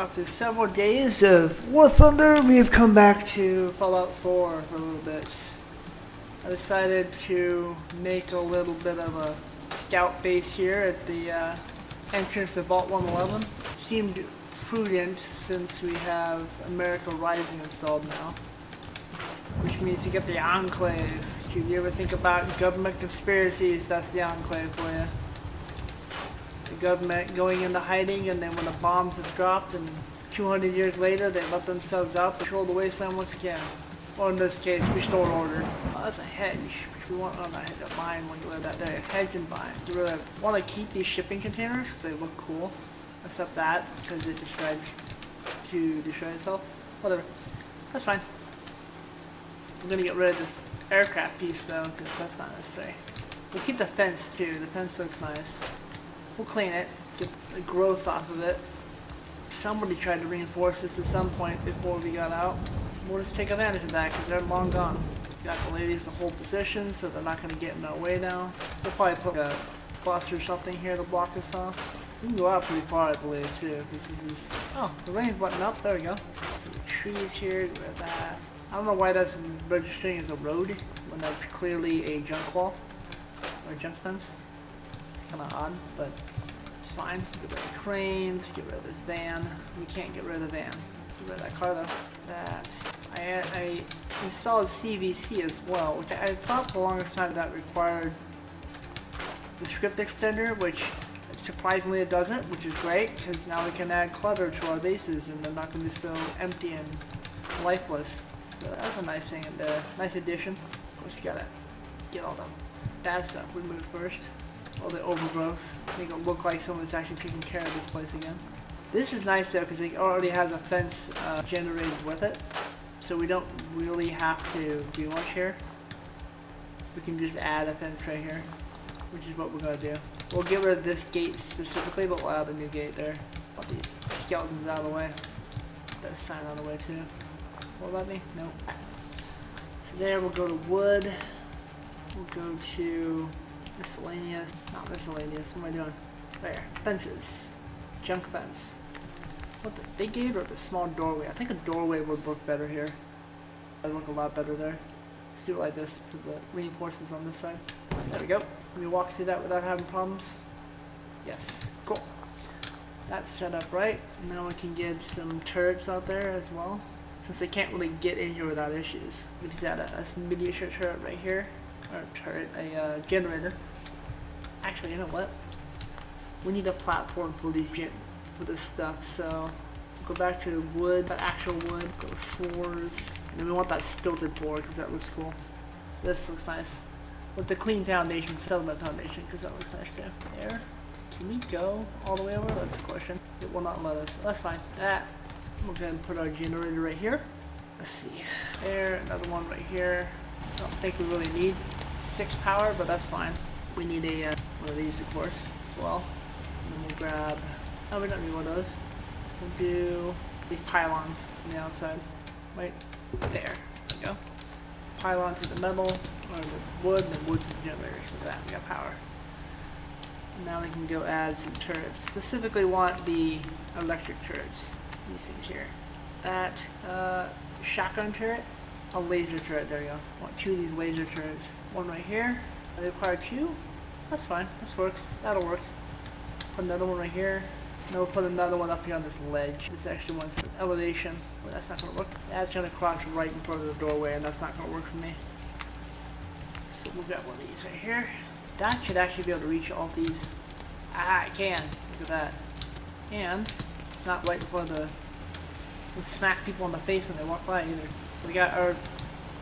After several days of War Thunder, we've come back to Fallout 4 for a little bit. I decided to make a little bit of a scout base here at the entrance to Vault 111. Seemed prudent since we have America Rising installed now, which means you get the Enclave. If you ever think about government conspiracies, that's the Enclave for you. The government going into hiding, and then when the bombs have dropped and 200 years later they let themselves out, patrol the wasteland once again. Or in this case, restore order. Oh, that's a hedge, which we want on a hedge of mine when you live that there. Hedge and vine. You really want to keep these shipping containers, they look cool. Except that, because it decides to destroy itself. Whatever. That's fine. I'm gonna get rid of this aircraft piece though, because that's not necessary. We'll keep the fence too, the fence looks nice. We'll clean it, get the growth off of it. Somebody tried to reinforce this at some point before we got out. We'll just take advantage of that because they're long gone. Got the ladies to hold position so they're not going to get in our way now. We'll probably put a bus or something here to block us off. We can go out pretty far, I believe, too, because this is... Oh, the rain's letting up. There we go. Some trees here, get rid of that. I don't know why that's registering as a road when that's clearly a junk wall or junk fence. Kind of odd, but it's fine. Get rid of the cranes, get rid of this van. We can't get rid of the van. Get rid of that car though. That I installed CVC as well, which I thought for the longest time that required the script extender, which surprisingly it doesn't, which is great because now we can add clutter to our bases and they're not going to be so empty and lifeless. So that's a nice thing and a nice addition. Of course, you gotta get all the bad stuff removed first. All the overgrowth, make it look like someone's actually taking care of this place again. This is nice though because it already has a fence generated with it, so we don't really have to do much here. We can just add a fence right here, which is what we're going to do. We'll get rid of this gate specifically, but we'll add a new gate there. Put these skeletons out of the way. That sign out of the way too. Will it let me? Nope. So there, we'll go to wood. We'll go to miscellaneous, not miscellaneous, what am I doing? There, fences, junk fence. What, the big gate or the small doorway? I think a doorway would work better here. It'd work a lot better there. Let's do it like this, so the reinforcements on this side. There we go. Can we walk through that without having problems? Yes, cool. That's set up right. Now we can get some turrets out there as well. Since they can't really get in here without issues. We just add a miniature turret right here. Or turret, a generator. Actually, you know what? We need a platform for these for this stuff. So go back to wood, actual wood. Go to floors, and then we want that stilted floor because that looks cool. This looks nice with the clean foundation, settlement foundation, because that looks nice too. There. Can we go all the way over? That's the question. It will not let us. That's fine. That. We're gonna put our generator right here. Let's see. There. Another one right here. I don't think we really need 6 power, but that's fine. We need a one of these, of course, as well. And then we'll grab. Oh, we don't need one of those. We'll do these pylons from the outside. Right there. There we go. Pylon to the metal, or the wood, and then wood to the generators. Look at that. We got power. And now we can go add some turrets. Specifically, want the electric turrets. These things here. That shotgun turret. A laser turret, there you go. I want 2 of these laser turrets. One right here. They require 2? That's fine. This works. That'll work. Put another one right here. And we'll put another one up here on this ledge. This actually wants an elevation. Well, that's not going to work. That's going to cross right in front of the doorway, and that's not going to work for me. So we'll get one of these right here. That should actually be able to reach all these. Ah, it can. Look at that. And it's not right in front of the... We'll smack people in the face when they walk by either. We got our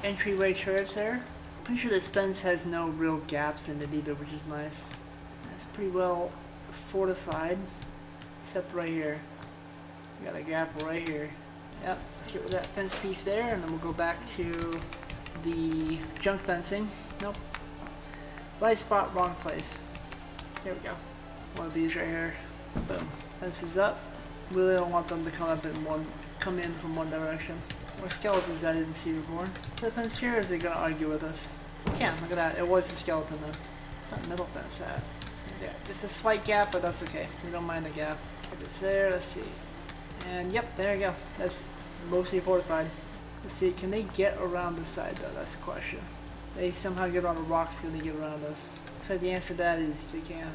entryway turrets there. Pretty sure this fence has no real gaps in it either, which is nice. It's pretty well fortified, except right here. We got a gap right here. Yep, let's get rid of that fence piece there, and then we'll go back to the junk fencing. Nope. Right spot, wrong place. Here we go. One of these right here. Boom. Fence is up. Really don't want them to come in from one direction. More skeletons I didn't see before. The fence here, is it gonna argue with us? We can, look at that. It was a skeleton then. What's that middle fence at? Yeah, just a slight gap, but that's okay. We don't mind the gap. If it's there, let's see. And yep, there you go. That's mostly fortified. Let's see, can they get around the side though? That's the question. They somehow get on the rocks, can they get around us? Looks like the answer to that is they can.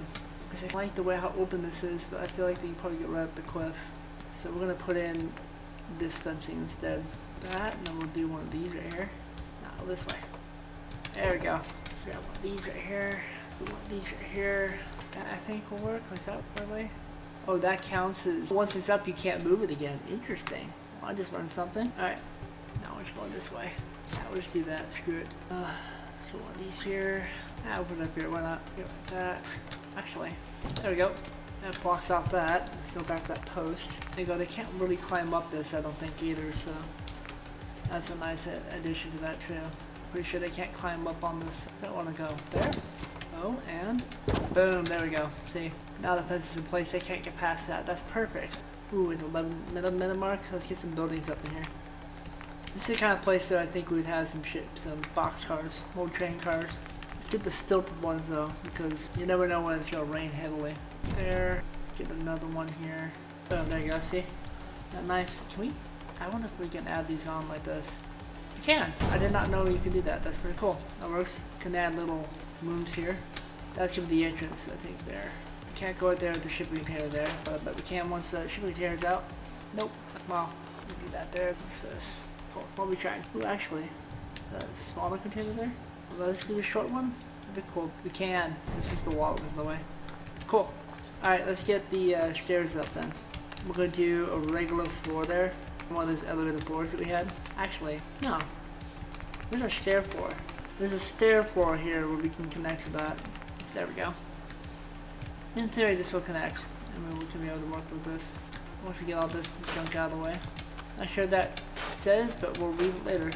Because I like the way how open this is, but I feel like they can probably get right up the cliff. So we're gonna put in this fencing instead. That, and then we'll do one of these right here. No, this way. There we go. Grab one of these right here. Do one of these right here. That I think will work. Like that, by the way. Oh, that counts as once it's up, you can't move it again. Interesting. Well, I just learned something. All right. Now we're just going this way. Now we'll just do that. Screw it. So one of these here. I'll put it up here. Why not? Go like that. Actually, there we go. That blocks off that. Let's go back to that post. There you go. They can't really climb up this, I don't think either. So that's a nice addition to that too. Pretty sure they can't climb up on this. I don't want to go there. Oh, and boom. There we go. See, now the fence is in place. They can't get past that. That's perfect. Ooh, at the 11-minute mark. Let's get some buildings up in here. This is the kind of place that I think we'd have some box cars, old train cars. Let's get the stilted ones though, because you never know when it's gonna rain heavily. There. Let's get another one here. Boom, there you go. See? That nice. Can we? I wonder if we can add these on like this. You can. I did not know you could do that. That's pretty cool. That works. Can add little rooms here. That's gonna be the entrance, I think. There. We can't go out there with the shipping container there, but we can once the shipping container's out. Nope. Well, we do that there. What's this? Cool. What are we trying? Ooh, actually, the smaller container there. Let's do the short one. That'd be cool. We can. It's just the wall that was in the way. Cool. Alright, let's get the stairs up then. We're going to do a regular floor there. One of those elevator floors that we had. Actually, no. There's a stair floor. There's a stair floor here where we can connect to that. So there we go. In theory, this will connect. And we can be able to work with this. Once we get all this junk out of the way. Not sure what that says, but we'll read it later.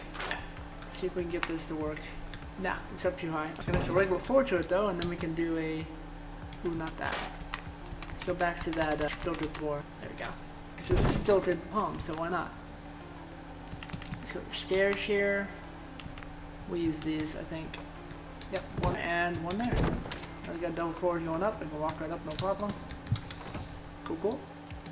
Let's see if we can get this to work. Nah, it's up too high. Connect a regular floor to it though, and then we can do a... Ooh, not that. Let's go back to that stilted floor. There we go. This is a stilted home, so why not? Let's go to the stairs here. We'll use these, I think. Yep, one and one there. Now we got double floors going up. I can walk right up, no problem. Cool, cool.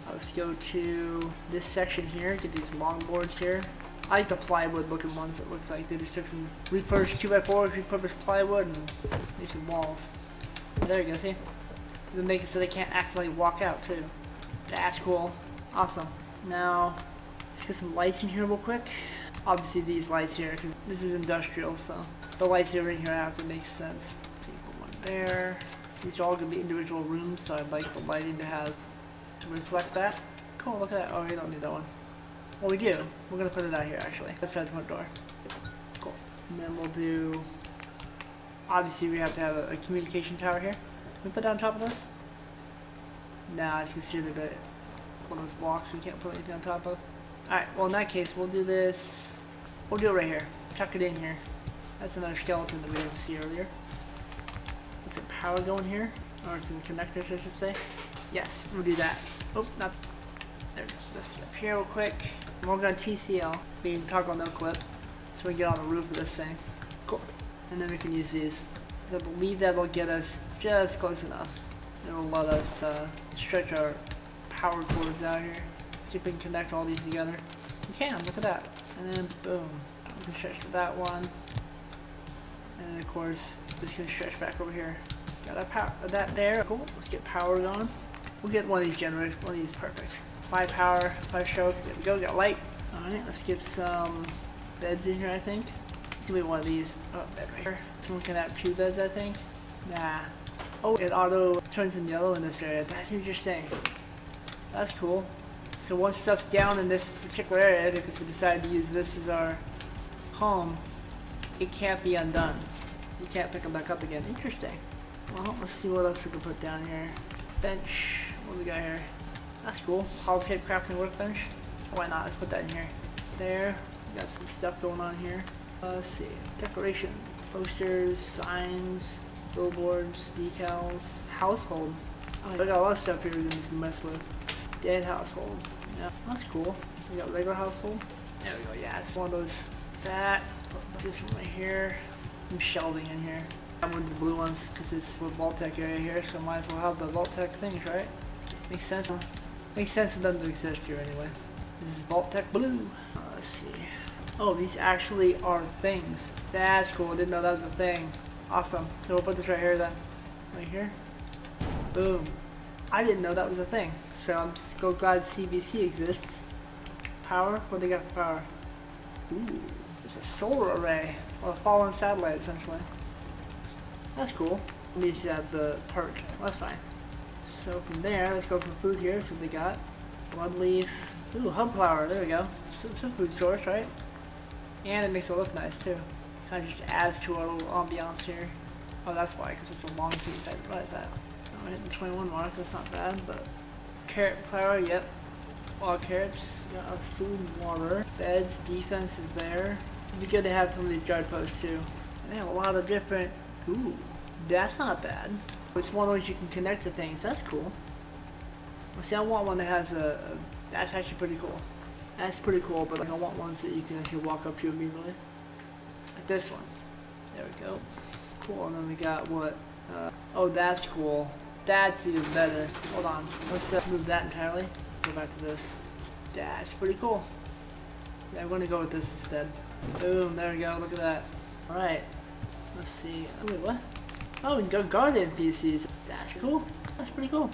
Let's go to this section here. Get these long boards here. I like the plywood looking ones. It looks like they just took some repurposed 2x4s, repurposed plywood, and made some walls. There you go, see? Even make it so they can't accidentally walk out too. That's cool. Awesome. Now, let's get some lights in here real quick. Obviously these lights here, because this is industrial, so the lights over here have to make sense. Let's see, put one there. These are all going to be individual rooms, so I'd like the lighting to reflect that. Cool, look at that. Oh, we don't need that one. Well, we do. We're going to put it out here, actually. Outside the front door. Cool. And then we'll do... Obviously, we have to have a communication tower here. Can we put that on top of this? Nah, it's considered one of those blocks we can't put anything on top of. Alright, well in that case, we'll do this. We'll do it right here. Tuck it in here. That's another skeleton that we didn't see earlier. Is there power going here? Or some connectors, I should say. Yes, we'll do that. Oh, not... There it goes. This up here real quick. And we're going to TCL, being toggle no clip, so we can get on the roof of this thing. Cool. And then we can use these. I believe that'll get us just close enough. It'll let us stretch our power cords out here. See if we can connect all these together. We can, look at that. And then boom. We can stretch to that one. And then of course, this can stretch back over here. Got our power, that there. Cool. Let's get power going. We'll get one of these generators. One of these, perfect. 5 power, 5 stroke. There we go, got light. Alright, let's get some beds in here, I think. Let's see one of these. Oh, bed right here. So we can have 2 beds, I think. Nah. Oh, it auto turns in yellow in this area. That's interesting. That's cool. So once stuff's down in this particular area, because we decided to use this as our home, it can't be undone. You can't pick them back up again. Interesting. Well, let's see what else we can put down here. Bench. What do we got here? That's cool. Holotape crafting workbench. Why not? Let's put that in here. There. We got some stuff going on here. Let's see. Decoration. Posters, signs, billboards, decals, household. Oh, we got a lot of stuff here we can mess with. Dead household. Yeah, that's cool. We got regular household. There we go. Yeah, it's one of those. That. Put this one right here. Some shelving in here. I'm with the blue ones because it's the Vault-Tec area here, so might as well have the Vault-Tec things, right? Makes sense. Makes sense for them to exist here anyway. This is Vault-Tec Blue. Let's see. Oh, these actually are things. That's cool. Didn't know that was a thing. Awesome. So we'll put this right here then. Right here. Boom. I didn't know that was a thing. So I'm so glad CBC exists. Power? What do they got for power? Ooh. It's a solar array. Or a fallen satellite, essentially. That's cool. Needs to have the perk. Well, that's fine. So from there, let's go for food here. See what they got. Blood leaf. Ooh, hub flower. There we go. Some food source, right? And it makes it look nice too. Kind of just adds to our little ambiance here. Oh, that's why, because it's a long piece. I realize that. Oh, we're hitting the 21 mark. That's not bad, but carrot flower. Yep. All carrots. Got our food and water. Beds. Defense is there. It'd be good to have some of these guard posts too. And they have a lot of different. Ooh, that's not bad. It's one of those you can connect to things. That's cool. Well, see, I want one that has that's actually pretty cool. That's pretty cool, but like, I want ones that you can actually walk up to immediately. Like this one. There we go. Cool, and then we got what? Oh, that's cool. That's even better. Hold on. Let's move that entirely. Go back to this. That's pretty cool. Yeah, I'm going to go with this instead. Boom, there we go. Look at that. Alright. Let's see. Oh, wait, what? Oh, we can go guard NPCs. That's cool. That's pretty cool.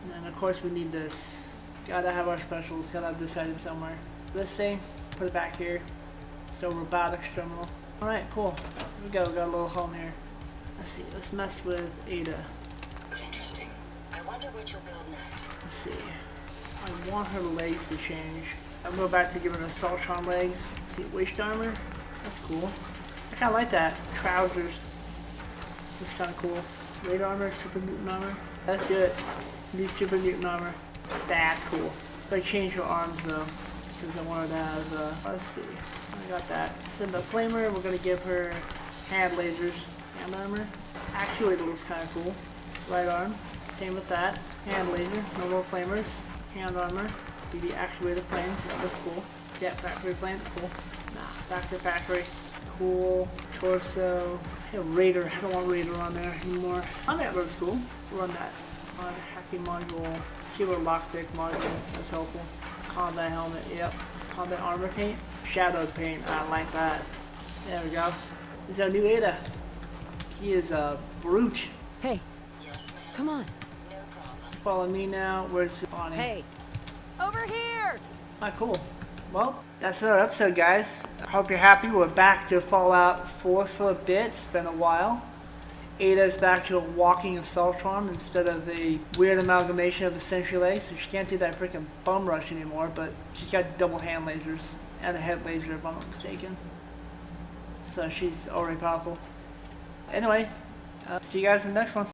And then, of course, we need this. Gotta have our specials. Gotta have this item somewhere. This thing, put it back here. So, robotics terminal. Alright, cool. Here we go. We got a little home here. Let's see. Let's mess with Ada. Interesting. I wonder what you'll build next. Let's see. I want her legs to change. I'll go back to giving her Assaultron legs. See, waist armor. That's cool. I kind of like that. Trousers. That's kind of cool. Weight armor, super mutant armor. Let's do it. Need super mutant armor. That's cool. If I change her arms though, because I wanted to have, let's see. I got that. Send the flamer. We're going to give her hand lasers. Hand armor. Actuator looks kind of cool. Right arm. Same with that. Hand laser. No more flamers. Hand armor. Be the actuator flame. That was cool. Yeah, factory flame. Cool. Nah, back to factory. Cool. Torso. Yeah, Raider. I don't want Raider on there anymore. On that looks cool. Run that. On hacking module. Keyboard lockpick module. That's helpful. Combat helmet. Yep. Combat armor paint. Shadow paint. I like that. There we go. This is our new Ada. He is a brute. Hey, Yes, ma'am. come on. No problem. Follow me now. Where's Bonnie? Hey, over here. Ah, cool. Well, that's another episode, guys. I hope you're happy. We're back to Fallout 4 for a bit. It's been a while. Ada's back to a walking Assaultron instead of a weird amalgamation of a Sentry Leg, so she can't do that freaking bum rush anymore, but she's got double hand lasers and a head laser if I'm not mistaken. So she's already powerful. Anyway, see you guys in the next one.